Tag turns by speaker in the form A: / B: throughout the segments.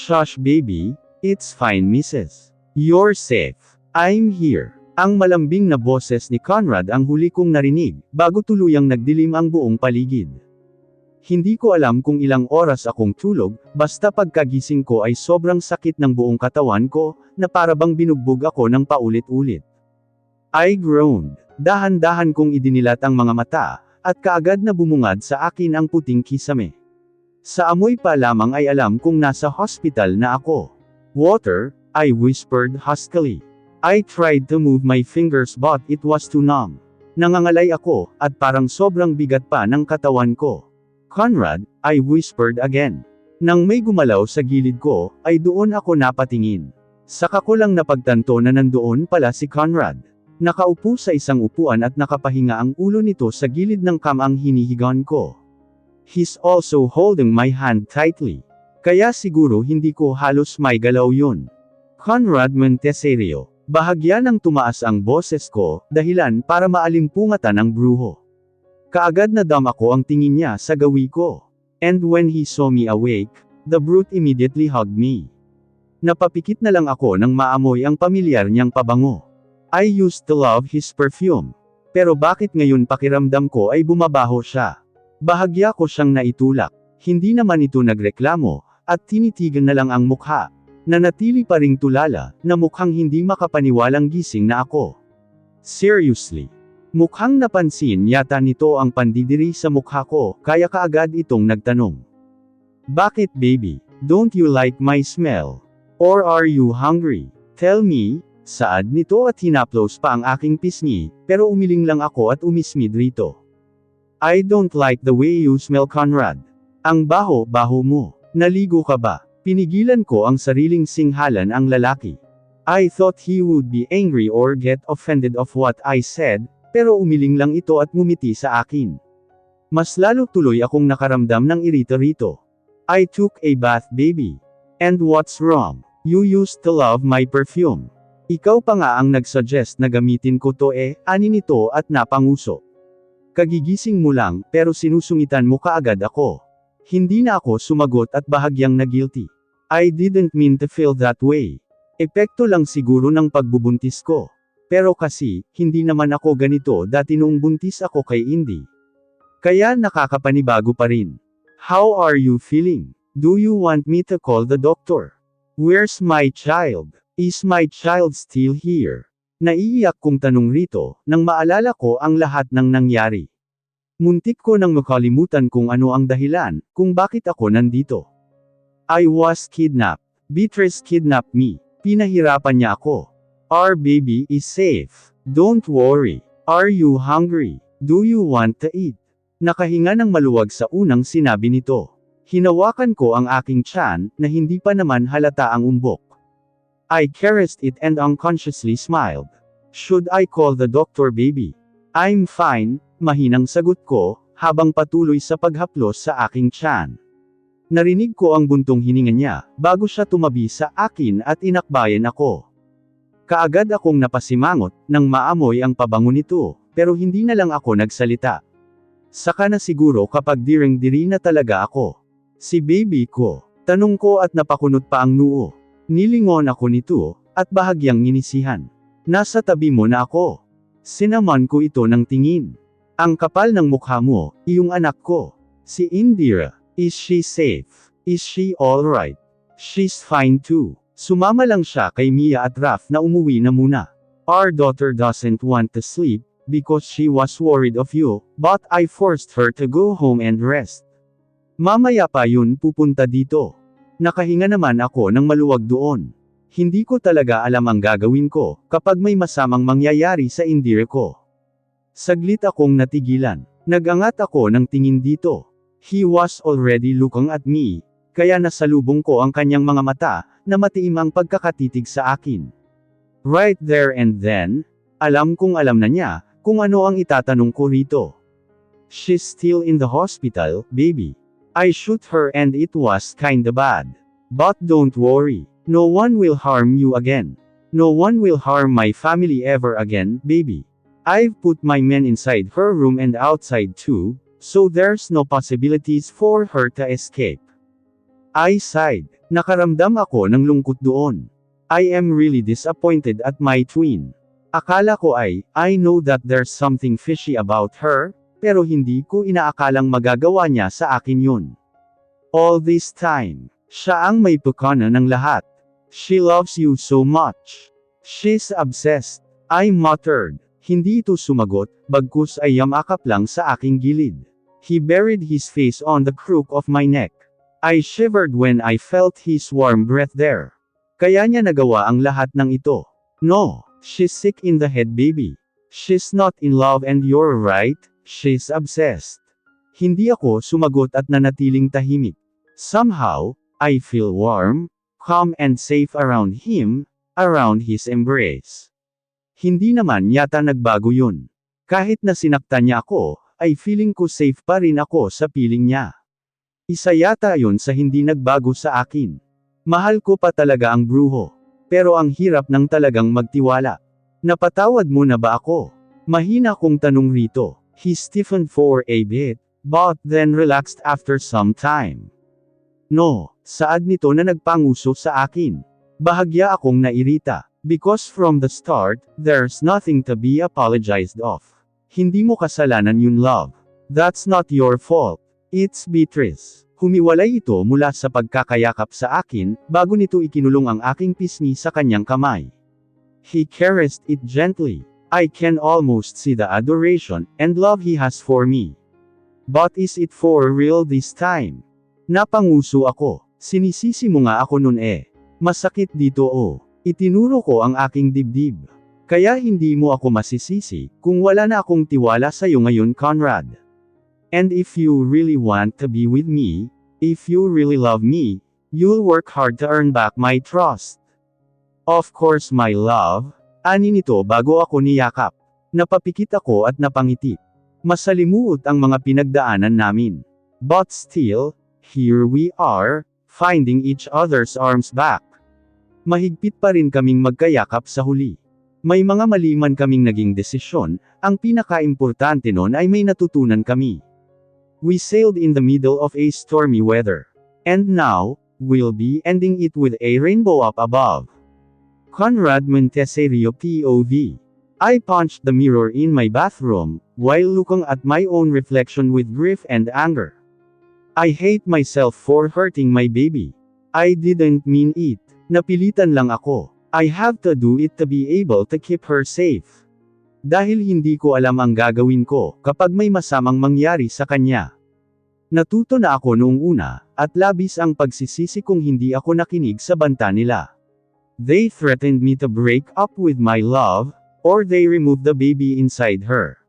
A: Shush baby, it's fine Mrs. You're safe. I'm here. Ang malambing na boses ni Conrad ang huli kong narinig, bago tuluyang nagdilim ang buong paligid. Hindi ko alam kung ilang oras akong tulog, basta pagkagising ko ay sobrang sakit ng buong katawan ko, na parabang binugbog ako ng paulit-ulit. I groaned. Dahan-dahan kong idinilat ang mga mata, at kaagad na bumungad sa akin ang puting kisame. Sa amoy pa lamang ay alam kong nasa hospital na ako. Water, I whispered huskily. I tried to move my fingers but it was too numb. Nangangalay ako, at parang sobrang bigat pa ng katawan ko. Conrad, I whispered again. Nang may gumalaw sa gilid ko, ay doon ako napatingin. Saka ko lang napagtanto na nandoon pala si Conrad. Nakaupo sa isang upuan at nakapahinga ang ulo nito sa gilid ng kamang hinihigan ko. He's also holding my hand tightly. Kaya siguro hindi ko halos may galaw yun. Conrad Montesero. Bahagya nang tumaas ang boses ko, dahilan para maalimpungatan ang bruho. Kaagad na dam ako ang tingin niya sa gawi ko. And when he saw me awake, the brute immediately hugged me. Napapikit na lang ako nang maamoy ang pamilyar niyang pabango. I used to love his perfume. Pero bakit ngayon pakiramdam ko ay bumabaho siya? Bahagya ko siyang naitulak. Hindi naman ito nagreklamo, at tinitigan na lang ang mukha. Nanatili pa ring tulala, na mukhang hindi makapaniwalang gising na ako. Seriously. Mukhang napansin yata nito ang pandidiri sa mukha ko, kaya kaagad itong nagtanong. Bakit baby? Don't you like my smell? Or are you hungry? Tell me, saad nito at hinaplos pa ang aking pisngi, pero umiling lang ako at umismid rito. I don't like the way you smell Conrad. Ang baho-baho mo. Naligo ka ba? Pinigilan ko ang sariling singhalan ang lalaki. I thought he would be angry or get offended of what I said, pero umiling lang ito at ngumiti sa akin. Mas lalo tuloy akong nakaramdam ng irita rito. I took a bath baby. And what's wrong? You used to love my perfume. Ikaw pa nga ang nagsuggest na gamitin ko to ani nito at napanguso. Kagigising mo lang, pero sinusungitan mo kaagad ako. Hindi na ako sumagot at bahagyang na guilty. I didn't mean to feel that way. Epekto lang siguro ng pagbubuntis ko. Pero kasi, hindi naman ako ganito dati noong buntis ako kay Indy. Kaya nakakapanibago pa rin. How are you feeling? Do you want me to call the doctor? Where's my child? Is my child still here? Naiiyak kong tanong rito, nang maalala ko ang lahat ng nangyari. Muntik ko nang makalimutan kung ano ang dahilan, kung bakit ako nandito. I was kidnapped. Beatrice kidnapped me. Pinahirapan niya ako. Our baby is safe. Don't worry. Are you hungry? Do you want to eat? Nakahinga ng maluwag sa unang sinabi nito. Hinawakan ko ang aking tiyan, na hindi pa naman halata ang umbok. I caressed it and unconsciously smiled. Should I call the doctor baby? I'm fine, mahinang sagot ko, habang patuloy sa paghaplos sa aking tiyan. Narinig ko ang buntong hininga niya, bago siya tumabi sa akin at inakbayan ako. Kaagad akong napasimangot, nang maamoy ang pabango nito, pero hindi na lang ako nagsalita. Saka na siguro kapag direng-diri na talaga ako. Si baby ko, tanong ko at napakunot pa ang noo. Nilingon ako nito, at bahagyang inisihan. Nasa tabi mo na ako. Sinaman ko ito ng tingin. Ang kapal ng mukha mo, iyong anak ko. Si Indira. Is she safe? Is she alright? She's fine too. Sumama lang siya kay Mia at Raf na umuwi na muna. Our daughter doesn't want to sleep, because she was worried of you, but I forced her to go home and rest. Mamaya pa yun pupunta dito. Nakahinga naman ako ng maluwag doon. Hindi ko talaga alam ang gagawin ko, kapag may masamang mangyayari sa Indira ko. Saglit akong natigilan. Nagangat ako ng tingin dito. He was already looking at me, kaya nasalubong ko ang kanyang mga mata, na matiim ang pagkakatitig sa akin. Right there and then, alam kong alam na niya, kung ano ang itatanong ko rito. She's still in the hospital, baby. I shoot her and it was kinda bad. But don't worry, no one will harm you again. No one will harm my family ever again, baby. I've put my men inside her room and outside too, so there's no possibilities for her to escape. I sighed. Nakaramdam ako ng lungkot doon. I am really disappointed at my twin. Akala ko I know that there's something fishy about her, pero hindi ko inaakalang magagawa niya sa akin yun. All this time, siya ang may pukana ng lahat. She loves you so much. She's obsessed. I muttered. Hindi ito sumagot, bagkus ay yamakap lang sa aking gilid. He buried his face on the crook of my neck. I shivered when I felt his warm breath there. Kaya niya nagawa ang lahat ng ito. No, she's sick in the head, baby. She's not in love and you're right, she's obsessed. Hindi ako sumagot at nanatiling tahimik. Somehow, I feel warm, calm and safe around him, around his embrace. Hindi naman yata nagbago yun. Kahit na sinaktan niya ako, ay feeling ko safe pa rin ako sa piling niya. Isa yata yun sa hindi nagbago sa akin. Mahal ko pa talaga ang bruho. Pero ang hirap ng talagang magtiwala. Napatawad mo na ba ako? Mahina kong tanong rito. He stiffened for a bit, but then relaxed after some time. No, saad nito na nagpanguso sa akin. Bahagya akong nairita. Because from the start, there's nothing to be apologized of. Hindi mo kasalanan yun, love. That's not your fault. It's Beatrice. Humiwalay ito mula sa pagkakayakap sa akin, bago nito ikinulong ang aking pisngi sa kanyang kamay. He caressed it gently. I can almost see the adoration and love he has for me. But is it for real this time? Napanguso ako. Sinisisi mo nga ako nun eh. Masakit dito oh. Itinuro ko ang aking dibdib. Kaya hindi mo ako masisisi, kung wala na akong tiwala sa'yo ngayon, Conrad. And if you really want to be with me, if you really love me, you'll work hard to earn back my trust. Of course, my love. Ani nito bago ako niyakap. Napapikit ako at napangiti. Masalimuot ang mga pinagdaanan namin. But still, here we are, finding each other's arms back. Mahigpit pa rin kaming magkayakap sa huli. May mga mali man kaming naging desisyon, ang pinaka-importante nun ay may natutunan kami. We sailed in the middle of a stormy weather. And now, we'll be ending it with a rainbow up above. Conrad Montesserio POV. I punched the mirror in my bathroom, while looking at my own reflection with grief and anger. I hate myself for hurting my baby. I didn't mean it. Napilitan lang ako. I have to do it to be able to keep her safe. Dahil hindi ko alam ang gagawin ko, kapag may masamang mangyari sa kanya. Natuto na ako noong una, at labis ang pagsisisi kung hindi ako nakinig sa banta nila. They threatened me to break up with my love, or they removed the baby inside her.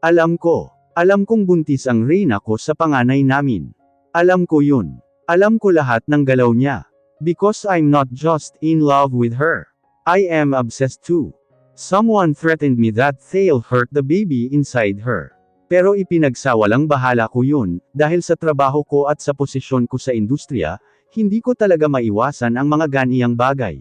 A: Alam kong buntis ang Reyna ko sa panganay namin. Alam ko yun. Alam ko lahat ng galaw niya. Because I'm not just in love with her. I am obsessed too. Someone threatened me that they'll hurt the baby inside her. Pero ipinagsawalang bahala ko yun, dahil sa trabaho ko at sa posisyon ko sa industriya, hindi ko talaga maiwasan ang mga ganiyang bagay.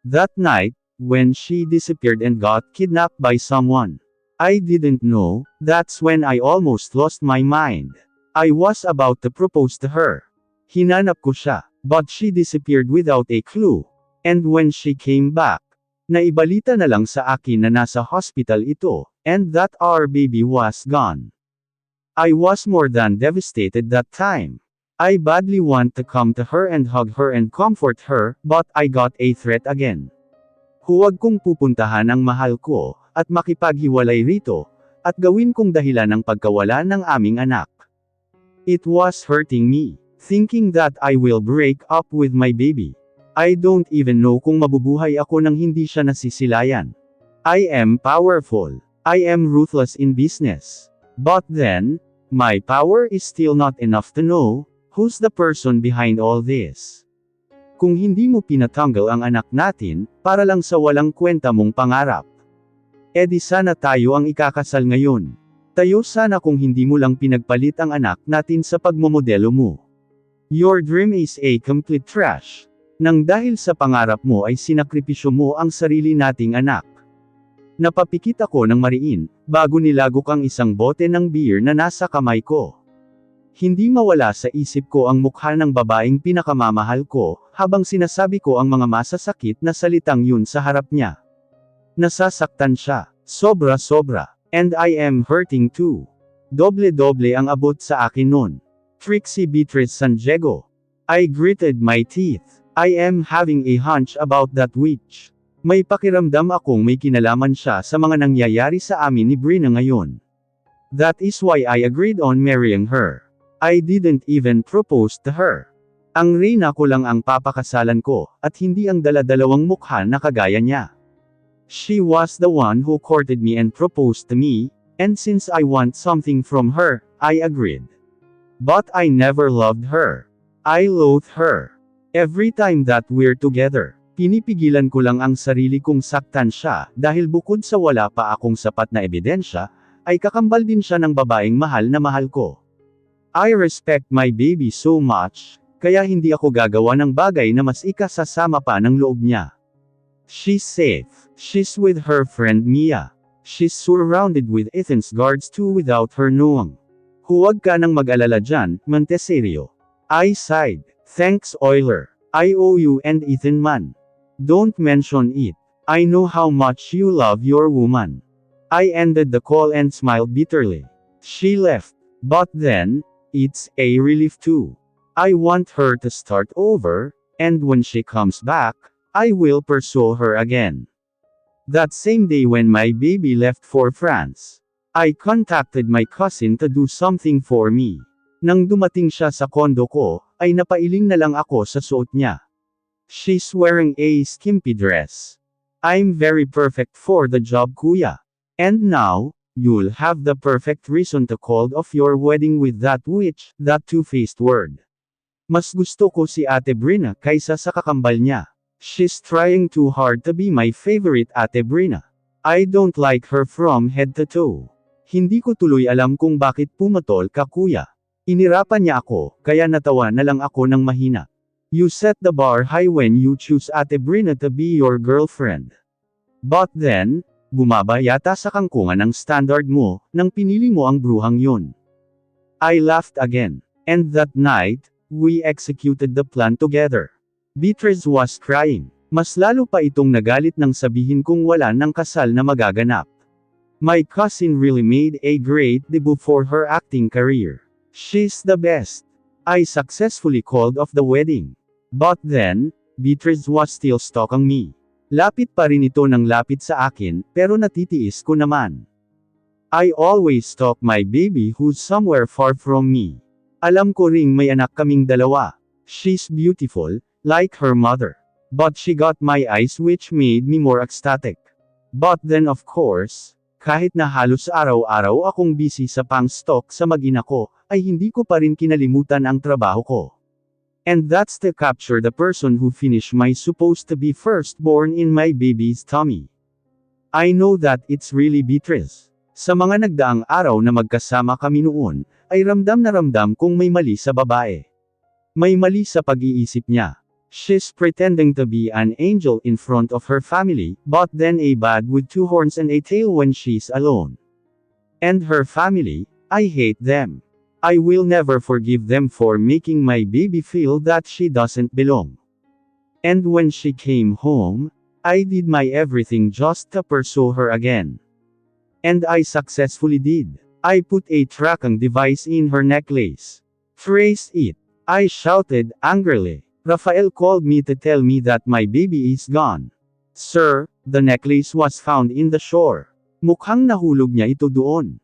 A: That night, when she disappeared and got kidnapped by someone, I didn't know, that's when I almost lost my mind. I was about to propose to her. Hinanap ko siya. But she disappeared without a clue. And when she came back, naibalita na lang sa akin na nasa hospital ito, and that our baby was gone. I was more than devastated that time. I badly want to come to her and hug her and comfort her, but I got a threat again. Huwag kong pupuntahan ang mahal ko, at makipaghiwalay rito, at gawin kong dahilan ng pagkawala ng aming anak. It was hurting me. Thinking that I will break up with my baby. I don't even know kung mabubuhay ako nang hindi siya nasisilayan. I am powerful. I am ruthless in business. But then, my power is still not enough to know, who's the person behind all this. Kung hindi mo pinatanggal ang anak natin, para lang sa walang kwenta mong pangarap. Edi sana tayo ang ikakasal ngayon. Tayo sana kung hindi mo lang pinagpalit ang anak natin sa pagmomodelo mo. Your dream is a complete trash. Nang dahil sa pangarap mo ay sinakripisyo mo ang sarili nating anak. Napapikit ako ng mariin, bago nilagok ang isang bote ng beer na nasa kamay ko. Hindi mawala sa isip ko ang mukha ng babaeng pinakamamahal ko, habang sinasabi ko ang mga masasakit na salitang yun sa harap niya. Nasasaktan siya. Sobra-sobra. And I am hurting too. Doble-doble ang abot sa akin nun. Trixie Beatrice San Diego. I gritted my teeth. I am having a hunch about that witch. May pakiramdam akong may kinalaman siya sa mga nangyayari sa amin ni Brina ngayon. That is why I agreed on marrying her. I didn't even propose to her. Ang Reyna ko lang ang papakasalan ko, at hindi ang dala-dalawang mukha na kagaya niya. She was the one who courted me and proposed to me, and since I want something from her, I agreed. But I never loved her. I loathe her. Every time that we're together, pinipigilan ko lang ang sarili kong saktan siya, dahil bukod sa wala pa akong sapat na ebidensya, ay kakambal din siya ng babaeng mahal na mahal ko. I respect my baby so much, kaya hindi ako gagawa ng bagay na mas ikasasama pa ng loob niya. She's safe. She's with her friend Mia. She's surrounded with Ethan's guards too without her knowing. Huwag ka nang mag-alala dyan, Montesero. I sighed. Thanks Euler. I owe you and Ethan man. Don't mention it. I know how much you love your woman. I ended the call and smiled bitterly. She left. But then, it's a relief too. I want her to start over, and when she comes back, I will pursue her again. That same day when my baby left for France, I contacted my cousin to do something for me. Nang dumating siya sa kondo ko, ay napailing na lang ako sa suot niya. She's wearing a skimpy dress. I'm very perfect for the job kuya. And now, you'll have the perfect reason to call off your wedding with that witch, that two-faced word. Mas gusto ko si Ate Brina kaysa sa kakambal niya. She's trying too hard to be my favorite Ate Brina. I don't like her from head to toe. Hindi ko tuloy alam kung bakit pumatol ka kuya. Inirapan niya ako, kaya natawa na lang ako ng mahina. You set the bar high when you choose Ate Brina to be your girlfriend. But then, bumaba yata sa kangkungan ang standard mo, nang pinili mo ang bruhang yun. I laughed again. And that night, we executed the plan together. Beatrice was crying. Mas lalo pa itong nagalit nang sabihin kong wala ng kasal na magaganap. My cousin really made a great debut for her acting career. She's the best. I successfully called off the wedding. But then, Beatrice was still stalking me. Lapit pa rin ito ng lapit sa akin, pero natitiis ko naman. I always stalk my baby who's somewhere far from me. Alam ko ring may anak kaming dalawa. She's beautiful, like her mother. But she got my eyes which made me more ecstatic. But then of course, kahit na halos araw-araw akong busy sa pang-stalk sa mag-ina ko, ay hindi ko pa rin kinalimutan ang trabaho ko. And that's to capture the person who finished my supposed to be firstborn in my baby's tummy. I know that it's really Beatrice. Sa mga nagdaang araw na magkasama kami noon, ay ramdam na ramdam kong may mali sa babae. May mali sa pag-iisip niya. She's pretending to be an angel in front of her family, but then a bad with two horns and a tail when she's alone. And her family, I hate them. I will never forgive them for making my baby feel that she doesn't belong. And when she came home, I did my everything just to pursue her again. And I successfully did. I put a tracking device in her necklace. Trace it. I shouted angrily. Rafael called me to tell me that my baby is gone. Sir, the necklace was found in the shore. Mukhang nahulog niya ito doon.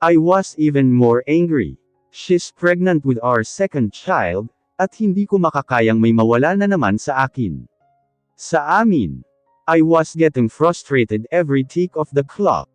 A: I was even more angry. She's pregnant with our second child, at hindi ko makakayang may mawala na naman sa akin. Sa amin. I was getting frustrated every tick of the clock.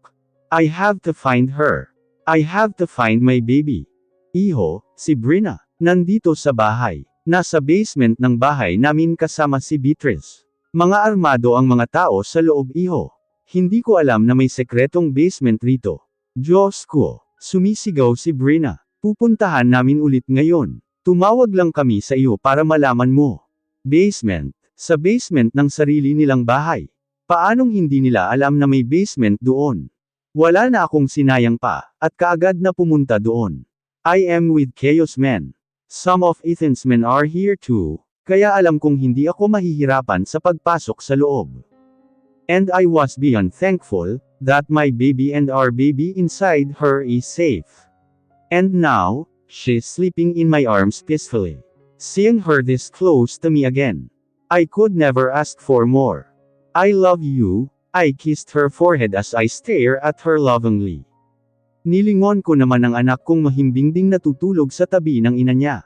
A: I have to find her. I have to find my baby. Iho, si Brina, nandito sa bahay. Nasa basement ng bahay namin kasama si Beatrice. Mga armado ang mga tao sa loob iho. Hindi ko alam na may sekretong basement rito. Diyos ko, sumisigaw si Brina. Pupuntahan namin ulit ngayon. Tumawag lang kami sa iyo para malaman mo. Basement. Sa basement ng sarili nilang bahay. Paanong hindi nila alam na may basement doon? Wala na akong sinayang pa, at kaagad na pumunta doon. I am with Chaos Men. Some of Ethan's men are here too, kaya alam kong hindi ako mahihirapan sa pagpasok sa loob. And I was beyond thankful, that my baby and our baby inside her is safe. And now, she's sleeping in my arms peacefully. Seeing her this close to me again, I could never ask for more. I love you, I kissed her forehead as I stare at her lovingly. Nilingon ko naman ang anak kong mahimbing ding natutulog sa tabi ng ina niya.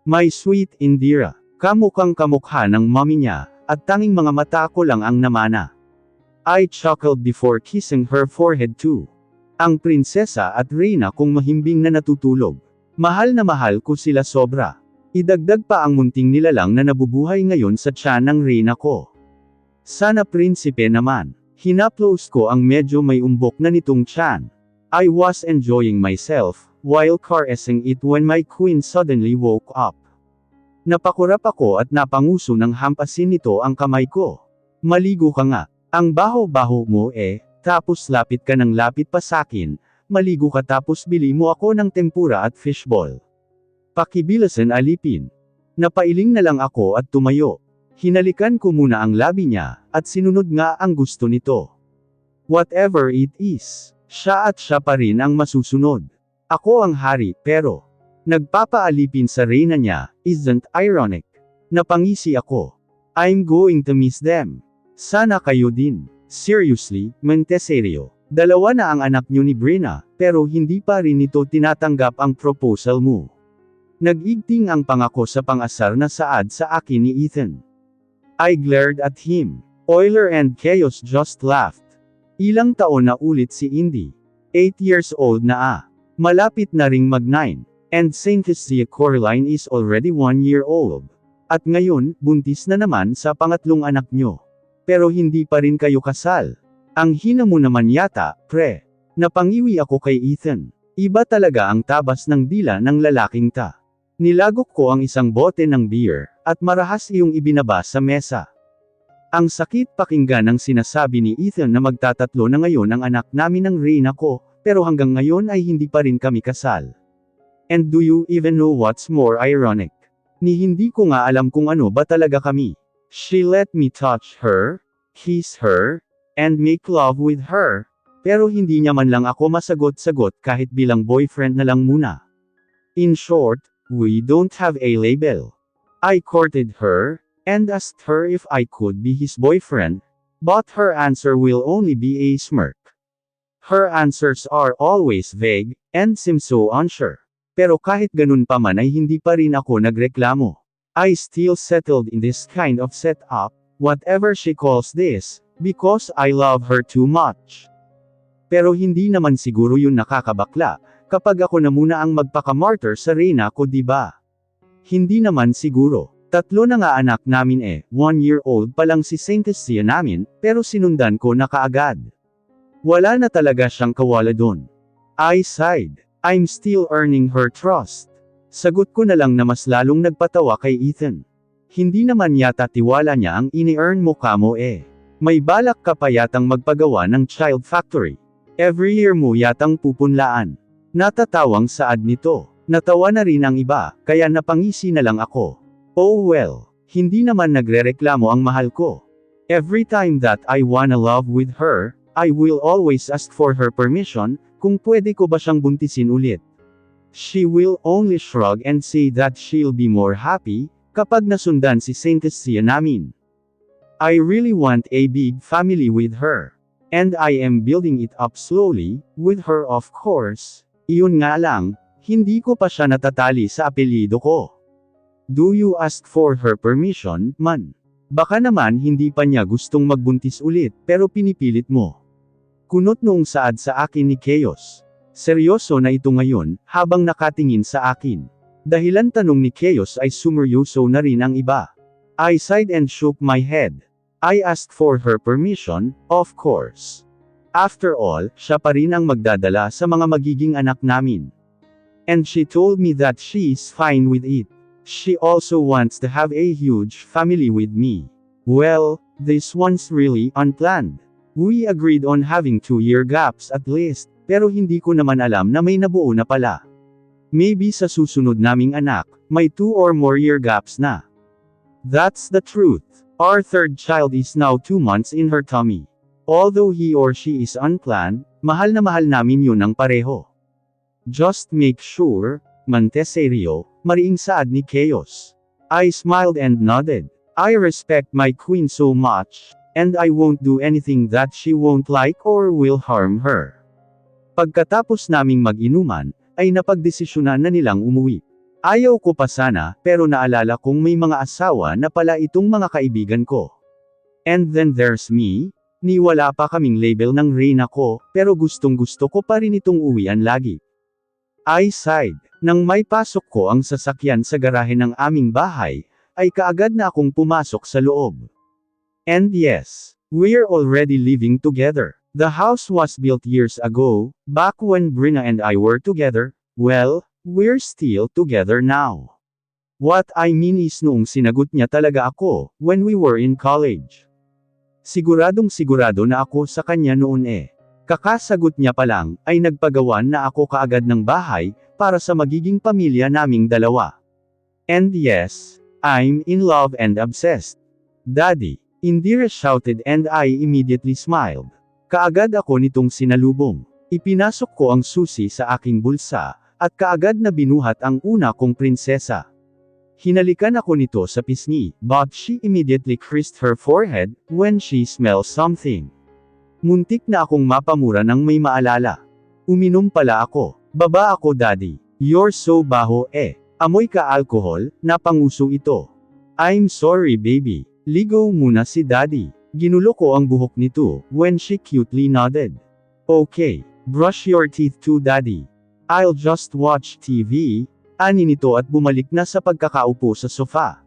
A: My sweet Indira, kamukhang kamukha ng mommy niya, at tanging mga mata ko lang ang namana. I chuckled before kissing her forehead too. Ang prinsesa at reyna kong mahimbing na natutulog. Mahal na mahal ko sila sobra. Idagdag pa ang munting nilalang na nabubuhay ngayon sa tiyan ng reyna ko. Sana prinsipe naman. Hinaplos ko ang medyo may umbok na nitong tiyan. I was enjoying myself, while caressing it when my queen suddenly woke up. Napakurap ako at napanguso ng hampasin nito ang kamay ko. Maligo ka nga. Ang baho-baho mo tapos lapit ka ng lapit pa sakin, maligo ka tapos bili mo ako ng tempura at fishball. Pakibilasan alipin. Napailing na lang ako at tumayo. Hinalikan ko muna ang labi niya, at sinunod nga ang gusto nito. Whatever it is, siya at siya pa rin ang masusunod. Ako ang hari, pero nagpapaalipin sa reyna niya, isn't ironic? Napangisi ako. I'm going to miss them. Sana kayo din. Seriously, Monteserio. Dalawa na ang anak niyo ni Brina, pero hindi pa rin ito tinatanggap ang proposal mo. Nag-igting ang pangako sa pang-asar na saad sa akin ni Ethan. I glared at him. Euler and Chaos just laughed. Ilang taon na ulit si Indy. 8 years old na Malapit na ring mag-9. And Saint Lucia Coraline is already 1 year old. At ngayon, buntis na naman sa pangatlong anak nyo. Pero hindi pa rin kayo kasal. Ang hina mo naman yata, pre. Napangiwi ako kay Ethan. Iba talaga ang tabas ng dila ng lalaking ta. Nilagok ko ang isang bote ng beer, at marahas iyong ibinaba sa mesa. Ang sakit pakinggan ng sinasabi ni Ethan na magtatatlo na ngayon ang anak namin ng reyna ko, pero hanggang ngayon ay hindi pa rin kami kasal. And do you even know what's more ironic? Ni hindi ko nga alam kung ano ba talaga kami. She let me touch her, kiss her, and make love with her, pero hindi niya man lang ako masagot-sagot kahit bilang boyfriend na lang muna. In short, we don't have a label. I courted her, and asked her if I could be his boyfriend, but her answer will only be a smirk. Her answers are always vague, and seem so unsure. Pero kahit ganun pa man ay hindi pa rin ako nagreklamo. I still settled in this kind of setup, whatever she calls this, because I love her too much. Pero hindi naman siguro yun nakakabakla, kapag ako na muna ang magpaka-martyr sa reyna ko, diba? Hindi naman siguro. 3 na nga anak namin 1 year old pa lang si Saint Lucia namin, pero sinundan ko na kaagad. Wala na talaga siyang kawala doon. I sighed. I'm still earning her trust. Sagot ko na lang na mas lalong nagpatawa kay Ethan. Hindi naman yata tiwala niya ang ini-earn mo kamo May balak ka pa yatang magpagawa ng child factory. Every year mo yatang pupunlaan. Natatawang saad nito. Natawa na rin ang iba, kaya napangisi na lang ako. Oh well, hindi naman nagrereklamo ang mahal ko. Every time that I wanna love with her, I will always ask for her permission, kung pwede ko ba siyang buntisin ulit. She will only shrug and say that she'll be more happy, kapag nasundan si Saint Lucia namin. I really want a big family with her. And I am building it up slowly, with her of course. Iyon nga lang, hindi ko pa siya natatali sa apelyido ko. Do you ask for her permission, man? Baka naman hindi pa niya gustong magbuntis ulit, pero pinipilit mo. Kunot noong saad sa akin ni Chaos. Seryoso na ito ngayon, habang nakatingin sa akin. Dahilan tanong ni Chaos ay sumeryoso na rin ang iba. I sighed and shook my head. I asked for her permission, of course. After all, siya pa rin ang magdadala sa mga magiging anak namin. And she told me that she's fine with it. She also wants to have a huge family with me. Well, this one's really unplanned. We agreed on having 2-year gaps at least, pero hindi ko naman alam na may nabuo na pala. Maybe sa susunod naming anak, may 2 or more year gaps na. That's the truth. Our third child is now 2 months in her tummy. Although he or she is unplanned, mahal na mahal namin yun ng pareho. Just make sure, mante serio, mariing saad ni Chaos. I smiled and nodded. I respect my queen so much, and I won't do anything that she won't like or will harm her. Pagkatapos naming mag-inuman, ay napagdesisyonan na nilang umuwi. Ayaw ko pa sana, pero naalala kong may mga asawa na pala itong mga kaibigan ko. And then there's me, ni wala pa kaming label ng Reyna ko, pero gustong gusto ko pa rin itong uwian lagi. I sighed. Nang may pasok ko ang sasakyan sa garahe ng aming bahay, ay kaagad na akong pumasok sa loob. And yes, we're already living together. The house was built years ago, back when Brina and I were together. Well, we're still together now. What I mean is noong sinagot niya talaga ako, when we were in college. Siguradong sigurado na ako sa kanya noon eh. Kakasagot niya pa lang, ay nagpagawan na ako kaagad ng bahay, para sa magiging pamilya naming dalawa. And yes, I'm in love and obsessed. Daddy, Indira shouted and I immediately smiled. Kaagad ako nitong sinalubong. Ipinasok ko ang susi sa aking bulsa, at kaagad na binuhat ang una kong prinsesa. Hinalikan ako nito sa pisngi, but she immediately kissed her forehead, when she smelled something. Muntik na akong mapamura nang may maalala. Uminom pala ako. Baba ako daddy. You're so baho eh. Amoy ka alcohol, napanguso ito. I'm sorry baby. Ligo muna si daddy. Ginulo ko ang buhok nito, when she cutely nodded. Okay, brush your teeth too daddy. I'll just watch TV, ani nito at bumalik na sa pagkakaupo sa sofa.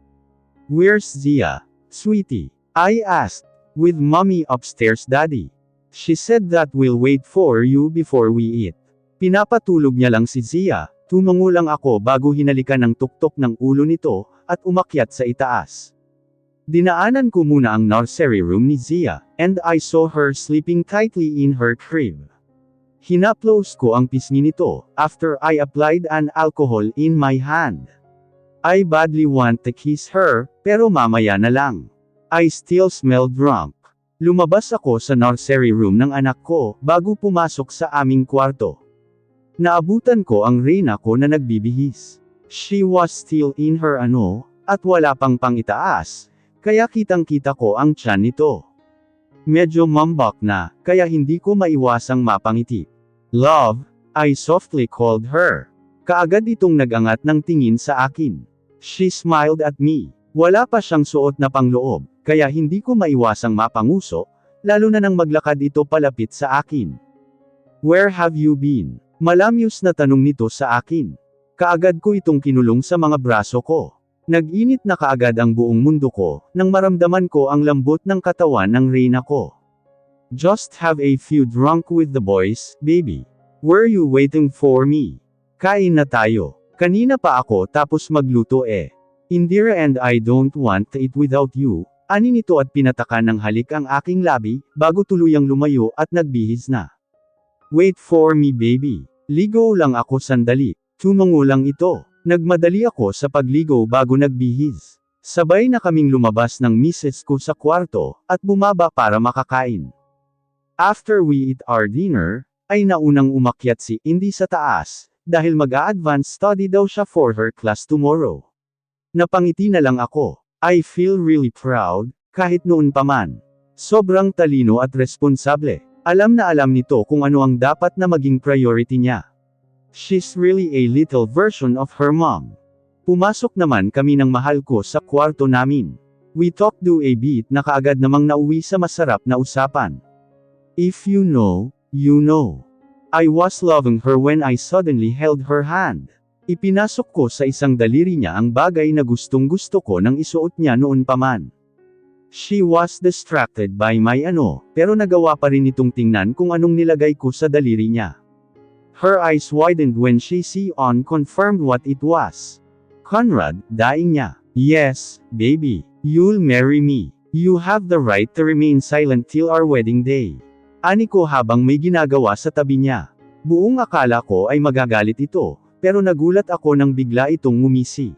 A: Where's Zia, sweetie? I asked. With mommy upstairs daddy. She said that we'll wait for you before we eat. Pinapatulog niya lang si Zia, tumango lang ako bago hinalikan ng tuktok ng ulo nito, at umakyat sa itaas. Dinaanan ko muna ang nursery room ni Zia, and I saw her sleeping tightly in her crib. Hinaplos ko ang pisngi nito, after I applied an alcohol in my hand. I badly want to kiss her, pero mamaya na lang. I still smell drunk. Lumabas ako sa nursery room ng anak ko, bago pumasok sa aming kwarto. Naabutan ko ang Reyna ko na nagbibihis. She was still in her at wala pang pangitaas, kaya kitang-kita ko ang tiyan nito. Medyo mambak na, kaya hindi ko maiwasang mapangiti. Love, I softly called her. Kaagad itong nagangat ng tingin sa akin. She smiled at me. Wala pa siyang suot na pangloob, kaya hindi ko maiwasang mapanguso, lalo na nang maglakad ito palapit sa akin. Where have you been? Malamyos na tanong nito sa akin. Kaagad ko itong kinulong sa mga braso ko. Nag-init na kaagad ang buong mundo ko, nang maramdaman ko ang lambot ng katawan ng Reyna ko. Just have a few drunk with the boys, baby. Were you waiting for me? Kain na tayo. Kanina pa ako tapos magluto eh. Indira and I don't want to eat without you, ani nito at pinatakan ng halik ang aking labi, bago tuluyang lumayo at nagbihis na. Wait for me baby. Ligo lang ako sandali. Tumango lang ito. Nagmadali ako sa pagligo bago nagbihis. Sabay na kaming lumabas ng misis ko sa kwarto, at bumaba para makakain. After we eat our dinner, ay naunang umakyat si Indy sa taas, dahil mag-a-advance study daw siya for her class tomorrow. Napangiti na lang ako. I feel really proud, kahit noon pa man. Sobrang talino at responsable. Alam na alam nito kung ano ang dapat na maging priority niya. She's really a little version of her mom. Pumasok naman kami ng mahal ko sa kwarto namin. We talked do a bit na kaagad namang nauwi sa masarap na usapan. If you know, you know. I was loving her when I suddenly held her hand. Ipinasok ko sa isang daliri niya ang bagay na gustong-gusto ko nang isuot niya noon pa man. She was distracted by my pero nagawa pa rin itong tingnan kung anong nilagay ko sa daliri niya. Her eyes widened when she confirmed what it was. Conrad, daing niya. Yes, baby. You'll marry me. You have the right to remain silent till our wedding day. Ani ko habang may ginagawa sa tabi niya. Buong akala ko ay magagalit ito, Pero nagulat ako nang bigla itong ngumisi.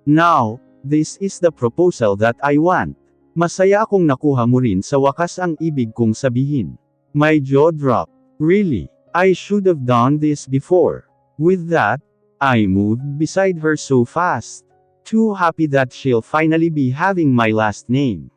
A: Now, this is the proposal that I want. Masaya akong nakuha mo rin sa wakas ang ibig kong sabihin. My jaw dropped. Really? I should have done this before. With that, I moved beside her so fast. Too happy that she'll finally be having my last name.